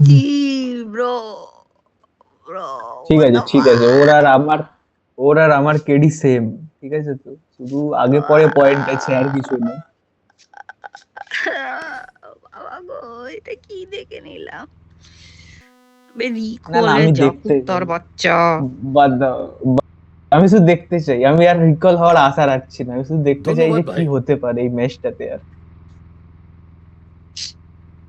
জি bro bro ঠিক আছে ঠিক আছে, ওর আর আমার কেডি সেম, ঠিক আছে তো, শুধু আগে পরে পয়েন্ট আছে, আর কিছু না। বাবা গো, এটা কি দেখে নিলাম। না না, আমি দেখতে কুত্তার বাচ্চা। বাদ দাও, আমি শুধু দেখতে চাই, আমি আর রিকল হওয়ার আশা রাখছি না, আমি শুধু দেখতে চাই যে কি হতে পারে এই ম্যাচটাতে। আর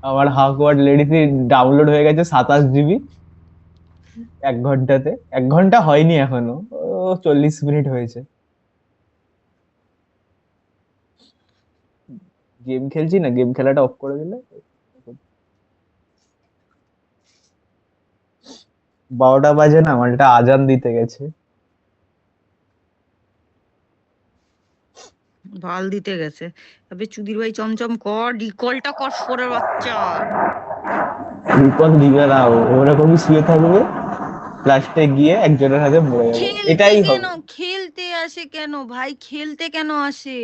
আমার হাকওয়ার্ড লেডিসি ডাউনলোড হয়ে গেছে 27 GB 1 ঘন্টাতে। 1 ঘন্টা হয়নি এখনো, 40 মিনিট হয়েছে। গেম খেলছি না, গেম খেলাটা অফ করে দিলে। 12টা বাজে না, আমার এটা আজান দিতে গেছে। বাল দিতে গেছে। তবে চুদির ভাই চমচম কর, রিকলটা কর সরের বাচ্চা। রিকল দিবে না, ওরকমই শুয়ে থাকবে, লাস্টে গিয়ে একজনের হাতে মরে যাবে, এটাই হবে। খেলতে আসে কেন ভাই, খেলতে কেন আসে,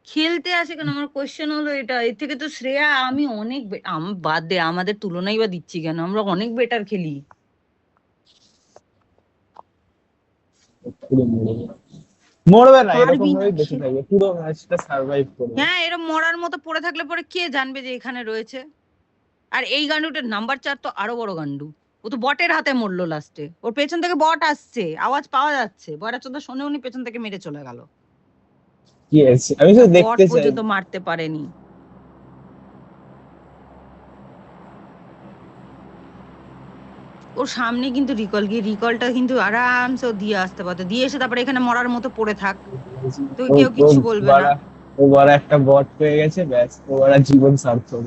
খেলতে আসে কেন? আমার কোশ্চেন হলো এটা। এর থেকে তো শ্রেয়া আমি অনেক বাদ দে, আমাদের তুলনাই বা দিচ্ছি কেন, আমরা অনেক বেটার খেলি। মরবে না, এরকম ভাবে বেঁচে থাকবে, পুরো ম্যাচটা সার্ভাইভ করবে। হ্যাঁ, এরকম মরার মতো পড়ে থাকলে পরে কে জানবে যে এখানে রয়েছে? আর এই গান্ডুটার নাম্বার 4 তো আরো বড় গান্ডু। ও তো বটের হাতে মরলো লাস্টে, ওর পেছন থেকে বট আসছে, আওয়াজ পাওয়া যাচ্ছে, বয়রা চোদা শোনে, উনি পেছন থেকে মেরে চলে গেল। ইয়েস, আমি শুধু বট দেখতে চাই। পর্যন্ত মারতে পারেনি। ওর সামনে কিন্তু রিকল, গিয়ে রিকলটা কিন্তু আরামসে ও দিয়ে আসতে পারতো, দিয়ে এসে তারপরে এখানে মরার মতো পড়ে থাক, তো কেউ কিছু বলবে না। ও বড় একটা বট পেয়ে গেছে, ব্যাস ও বড় জীবন সার্থক।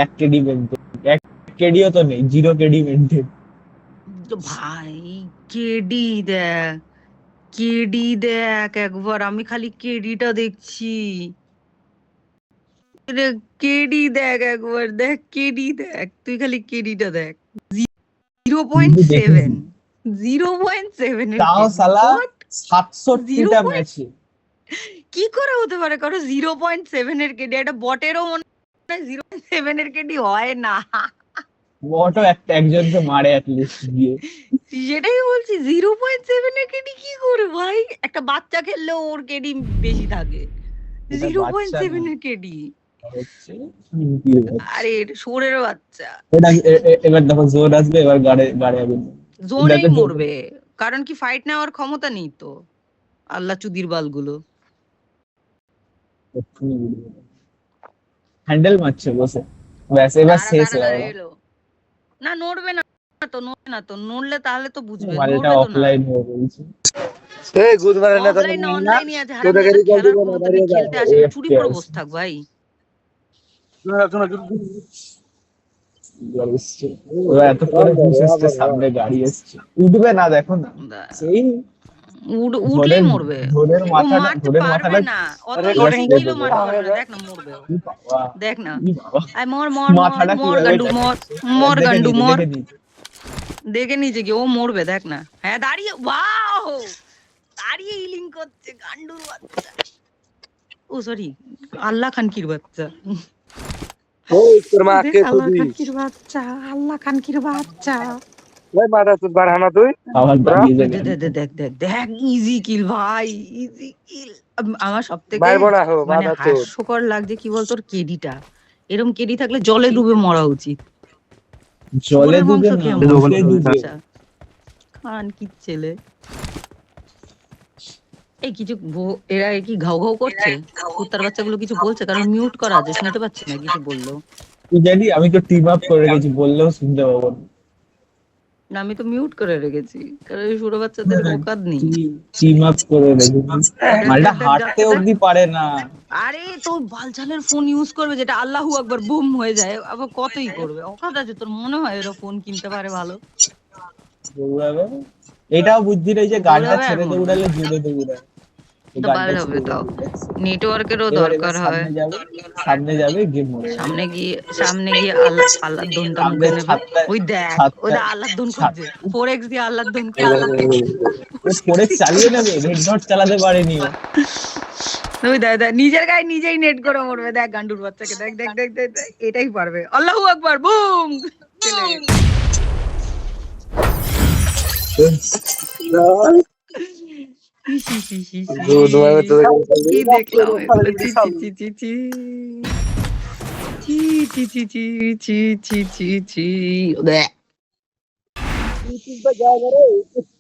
1 KD মেনটেন, 1 KD ও তো নেই, 0 KD মেনটেন। ভাই কেডি দেখ, কেডি দেখ একবার, আমি খালি কেডিটা দেখছি। কেডি দেখ একবার, দেখ কেডি দেখ, তুই খালি কেডিটা দেখ। 0.7, 0.7 এর তাও কেডি, সালা 67টা ম্যাচে কি করে হতে পারে কারো 0.7 এর কেডি? একটা বটেরও মনে হয় 0.7 এর কেডি হয় না। বটও একজনকে মারে অ্যাটলিস্ট গিয়ে। সেটাই বলছি, 0.7 এর কেডি কি করে ভাই? একটা বাচ্চা খেললেও ওর কেডি বেশি থাকে, 0.7 এর কেডি। আরে সোরের বাচ্চা। এবার দেখো জোর আসবে, এবার গাড়ে গাড়ে আগুন। জোনেই মরবে, কারণ কি ফাইট নেওয়ার ক্ষমতা নেই তো, আল্লাহ চুদির বালগুলো। হ্যান্ডেল মারছে বসে, ব্যাস এবার শেষ হয়ে গেল। না নড়বে না তো, নড়বে না তো, নড়লে তাহলে তো বুঝবে, মালটা নড়বে তো না। অফলাইন হয়ে গেছে। এই গুদমারে না তো অফলাইন অনলাইনই আছে, হারাম দাদা খেলার ক্ষমতা নেই, খেলতে আসে না, চুরি করে বসে থাক ভাই। এত করে বুঝেছে, সামনে গাড়ি এসছে, উঠবে না, দেখো না, সেই উঠলেই মরবে, ধরের ও মাথাটা, মারতে ধরের পারবে মাথাটা না, অত ইজি কিলো মারতে পারবে না। দেখ না মরবে, দেখ না, আই মর মর মর মর গান্ডু মর, মর গান্ডু মর, দেখে নিচে কি ও মরবে, দেখ না। হ্যাঁ দাঁড়িয়ে, ওয়াও দাঁড়িয়ে হিলিং করছে গান্ডুর বাচ্চা। ও সরি, আল্লাহ খানকির বাচ্চা, ওই তোর মা কে আল্লাহ তুই খানকির বাচ্চা, আল্লাহ খানকির বাচ্চা। ওই মারা তুই বারহানা তুই দেখ দেখ দেখ, ইজি কিল ভাই, ইজি কিল। আমার সব থেকে মারবো না হো মানে মারা তোর হাস্যকর লাগছে কি বলতো, ওর কেডিটা এরকম কেডি থাকলে জলে ডুবে মরা উচিত। জলে ডুবে না, মুখে ডুবে। খান কি ছেলে। এই কিছু এরা কি ঘাউ ঘাউ করছে, কুত্তার বাচ্চাগুলো কিছু বলছে, কারণ মিউট করা আছে, শুনতে পাচ্ছি না কিছু বললো। তুই জানি আমি তো টিম আপ করে রেখেছি, বললেও শুনতে পাবো না। না আমি তো মিউট করে রেখেছি, কারণ ছোট বাচ্চাদের বোকাদ নেই। টিম আপ করে রেখেছি, মালটা হাঁটতে অবধি পারে না। আরে তো বালচালের ফোন ইউজ করবে যেটা আল্লাহু আকবার বুম হয়ে যায়, আবার কতই করবে, অকাত আছে তোর? মনে হয় এরা ফোন কিনতে পারে ভালো? দৌড়াবে, এটাও বুদ্ধি রয়েছে, গানটা ছেড়ে দৌড়ালে জুড়ে দৌড়ায়। নেটওয়ার্কেরও দরকার হয়। সামনে যাবে গেম মরে যাবে। সামনে গিয়ে আল্লাহ দনটা মুখে নেবে। ওই দেখ ওটা আল্লাহ দন করছে, 4x দিয়ে আল্লাহ দন করে চালিয়ে নেবে, রেড ডট চালাতে পারেনি ও। ওই দেখ নিজের গায়ে নিজেই নেট করে মরবে, দেখ গান্ডুর বাচ্চাকে, দেখ দেখ দেখ দেখ, এটাই পারবে। আল্লাহু আকবার বুম। গুড মানে তোদের কি দেখলাম এগুলো চি চি চি চি চি চি চি চি চি চি চি চি চি ইউটিউবে যায় না রে